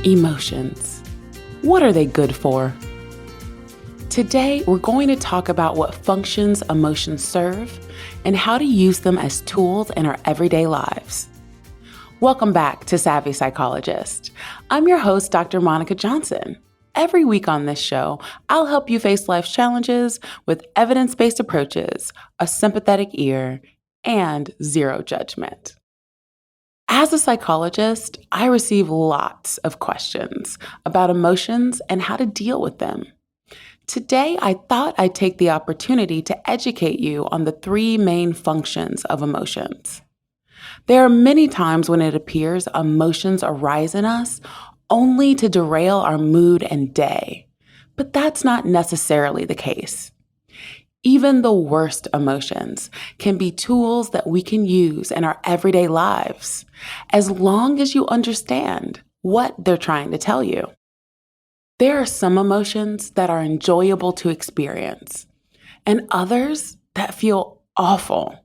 Emotions. What are they good for? Today, we're going to talk about what functions emotions serve and how to use them as tools in our everyday lives. Welcome back to Savvy Psychologist. I'm your host, Dr. Monica Johnson. Every week on this show, I'll help you face life's challenges with evidence-based approaches, a sympathetic ear, and zero judgment. As a psychologist, I receive lots of questions about emotions and how to deal with them. Today, I thought I'd take the opportunity to educate you on the three main functions of emotions. There are many times when it appears emotions arise in us only to derail our mood and day, but that's not necessarily the case. Even the worst emotions can be tools that we can use in our everyday lives, as long as you understand what they're trying to tell you. There are some emotions that are enjoyable to experience, and others that feel awful.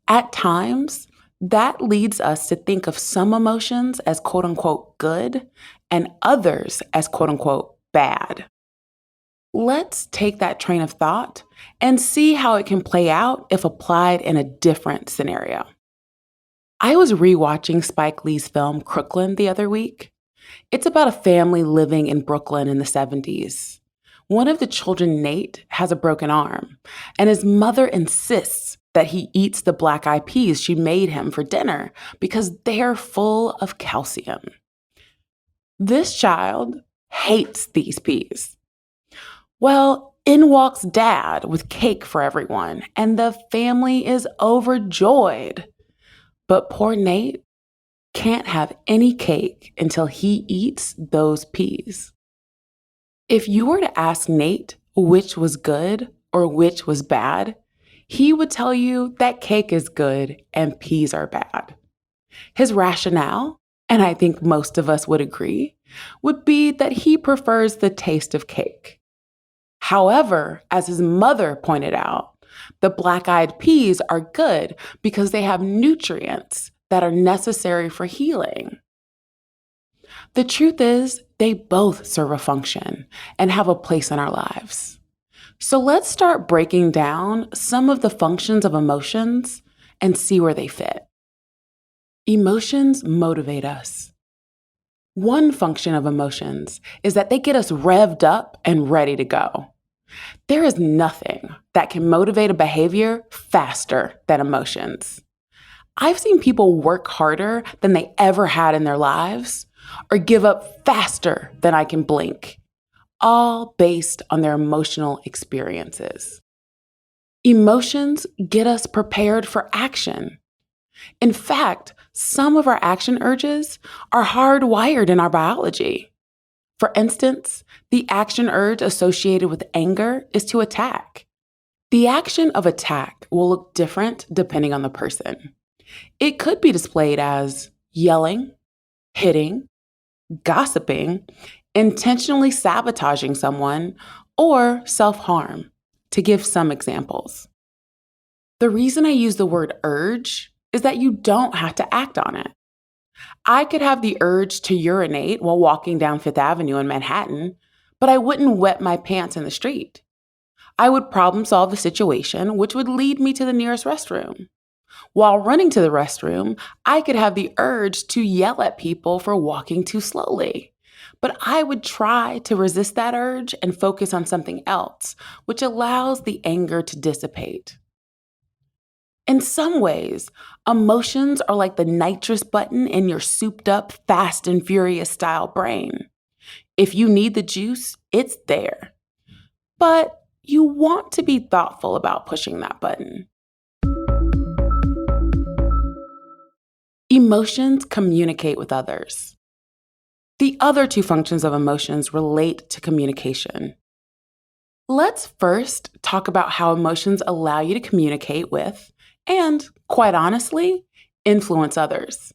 At times, that leads us to think of some emotions as quote-unquote good and others as quote-unquote bad. Let's take that train of thought and see how it can play out if applied in a different scenario. I was rewatching Spike Lee's film Crooklyn the other week. It's about a family living in Brooklyn in the 70s. One of the children, Nate, has a broken arm, and his mother insists that he eats the black-eyed peas she made him for dinner because they're full of calcium. This child hates these peas. Well, in walks Dad with cake for everyone, and the family is overjoyed. But poor Nate can't have any cake until he eats those peas. If you were to ask Nate which was good or which was bad, he would tell you that cake is good and peas are bad. His rationale, and I think most of us would agree, would be that he prefers the taste of cake. However, as his mother pointed out, the black-eyed peas are good because they have nutrients that are necessary for healing. The truth is, they both serve a function and have a place in our lives. So let's start breaking down some of the functions of emotions and see where they fit. Emotions motivate us. One function of emotions is that they get us revved up and ready to go. There is nothing that can motivate a behavior faster than emotions. I've seen people work harder than they ever had in their lives or give up faster than I can blink, all based on their emotional experiences. Emotions get us prepared for action. In fact, some of our action urges are hardwired in our biology. For instance, the action urge associated with anger is to attack. The action of attack will look different depending on the person. It could be displayed as yelling, hitting, gossiping, intentionally sabotaging someone, or self-harm, to give some examples. The reason I use the word urge is that you don't have to act on it. I could have the urge to urinate while walking down Fifth Avenue in Manhattan, but I wouldn't wet my pants in the street. I would problem solve the situation, which would lead me to the nearest restroom. While running to the restroom, I could have the urge to yell at people for walking too slowly, but I would try to resist that urge and focus on something else, which allows the anger to dissipate. In some ways, emotions are like the nitrous button in your souped-up Fast and Furious style brain. If you need the juice, it's there. But you want to be thoughtful about pushing that button. Emotions communicate with others. The other two functions of emotions relate to communication. Let's first talk about how emotions allow you to communicate with, and, quite honestly, influence others.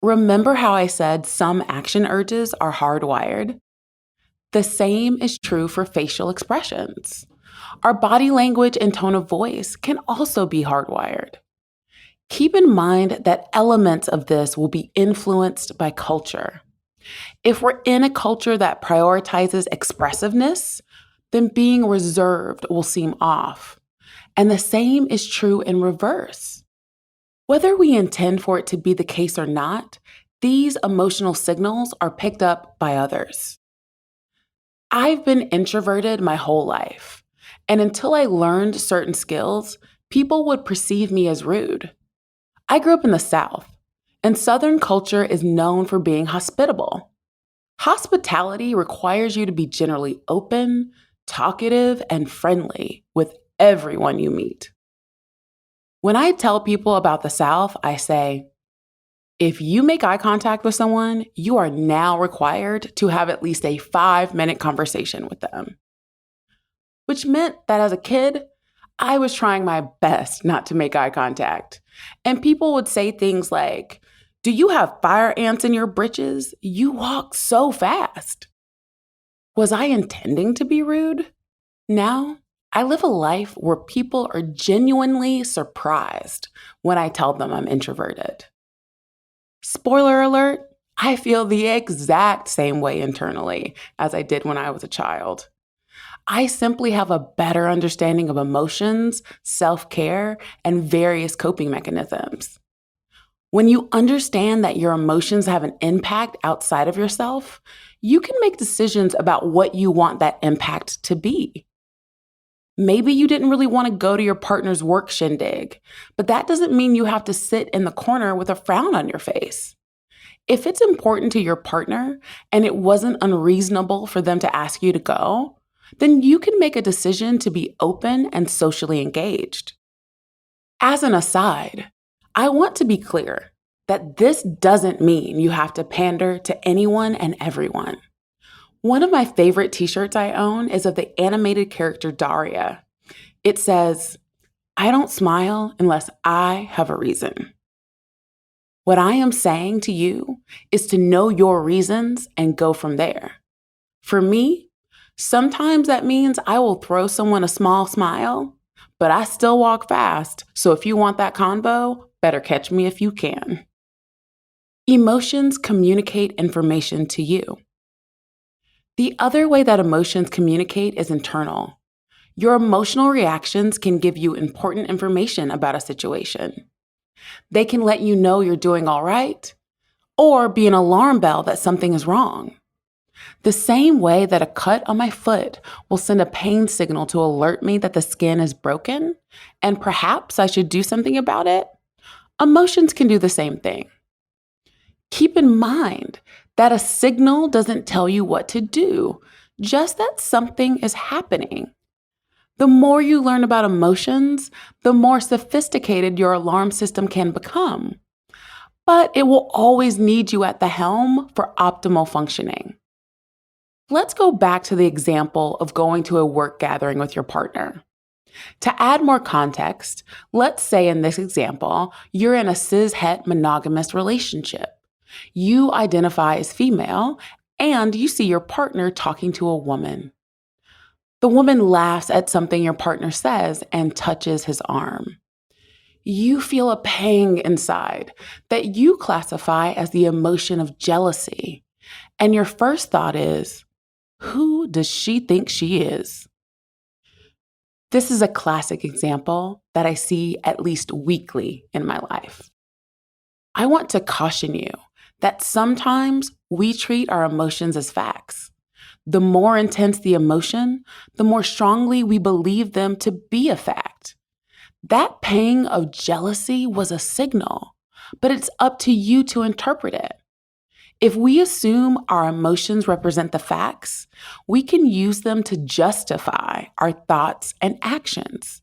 Remember how I said some action urges are hardwired? The same is true for facial expressions. Our body language and tone of voice can also be hardwired. Keep in mind that elements of this will be influenced by culture. If we're in a culture that prioritizes expressiveness, then being reserved will seem off. And the same is true in reverse. Whether we intend for it to be the case or not, these emotional signals are picked up by others. I've been introverted my whole life, and until I learned certain skills, people would perceive me as rude. I grew up in the South, and Southern culture is known for being hospitable. Hospitality requires you to be generally open, talkative, and friendly with everyone you meet. When I tell people about the South, I say, if you make eye contact with someone, you are now required to have at least a 5-minute conversation with them. Which meant that as a kid, I was trying my best not to make eye contact. And people would say things like, "Do you have fire ants in your britches? You walk so fast." Was I intending to be rude? Now, I live a life where people are genuinely surprised when I tell them I'm introverted. Spoiler alert, I feel the exact same way internally as I did when I was a child. I simply have a better understanding of emotions, self-care, and various coping mechanisms. When you understand that your emotions have an impact outside of yourself, you can make decisions about what you want that impact to be. Maybe you didn't really want to go to your partner's work shindig, but that doesn't mean you have to sit in the corner with a frown on your face. If it's important to your partner and it wasn't unreasonable for them to ask you to go, then you can make a decision to be open and socially engaged. As an aside, I want to be clear that this doesn't mean you have to pander to anyone and everyone. One of my favorite t-shirts I own is of the animated character Daria. It says, "I don't smile unless I have a reason." What I am saying to you is to know your reasons and go from there. For me, sometimes that means I will throw someone a small smile, but I still walk fast, so if you want that convo, better catch me if you can. Emotions communicate information to you. The other way that emotions communicate is internal. Your emotional reactions can give you important information about a situation. They can let you know you're doing all right, or be an alarm bell that something is wrong. The same way that a cut on my foot will send a pain signal to alert me that the skin is broken, and perhaps I should do something about it, emotions can do the same thing. Keep in mind that a signal doesn't tell you what to do, just that something is happening. The more you learn about emotions, the more sophisticated your alarm system can become. But it will always need you at the helm for optimal functioning. Let's go back to the example of going to a work gathering with your partner. To add more context, let's say in this example, you're in a cis-het monogamous relationship. You identify as female, and you see your partner talking to a woman. The woman laughs at something your partner says and touches his arm. You feel a pang inside that you classify as the emotion of jealousy, and your first thought is, who does she think she is? This is a classic example that I see at least weekly in my life. I want to caution you that sometimes we treat our emotions as facts. The more intense the emotion, the more strongly we believe them to be a fact. That pang of jealousy was a signal, but it's up to you to interpret it. If we assume our emotions represent the facts, we can use them to justify our thoughts and actions.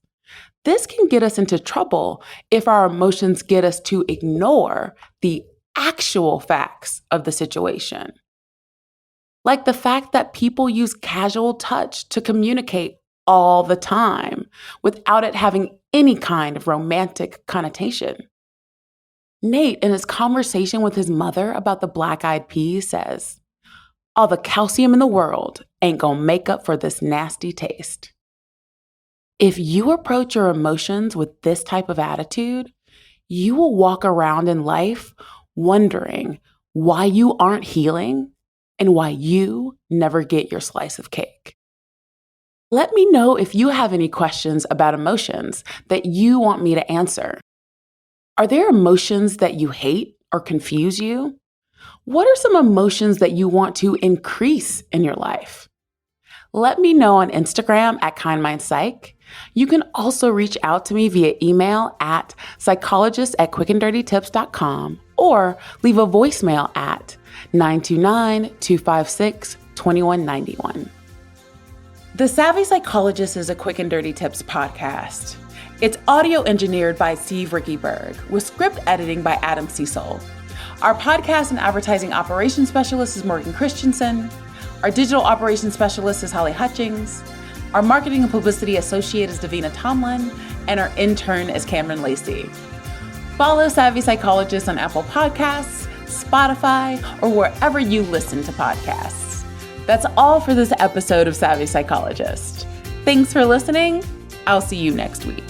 This can get us into trouble if our emotions get us to ignore the actual facts of the situation. Like the fact that people use casual touch to communicate all the time without it having any kind of romantic connotation. Nate, in his conversation with his mother about the black-eyed peas, says, "All the calcium in the world ain't gonna make up for this nasty taste." If you approach your emotions with this type of attitude, you will walk around in life wondering why you aren't healing, and why you never get your slice of cake. Let me know if you have any questions about emotions that you want me to answer. Are there emotions that you hate or confuse you? What are some emotions that you want to increase in your life? Let me know on Instagram at KindMindPsych. You can also reach out to me via email at psychologist@quickanddirtytips.com or leave a voicemail at 929-256-2191. The Savvy Psychologist is a Quick and Dirty Tips podcast. It's audio engineered by Steve Rickyberg with script editing by Adam Cecil. Our podcast and advertising operations specialist is Morgan Christensen. Our digital operations specialist is Holly Hutchings. Our marketing and publicity associate is Davina Tomlin. And our intern is Cameron Lacey. Follow Savvy Psychologist on Apple Podcasts, Spotify, or wherever you listen to podcasts. That's all for this episode of Savvy Psychologist. Thanks for listening. I'll see you next week.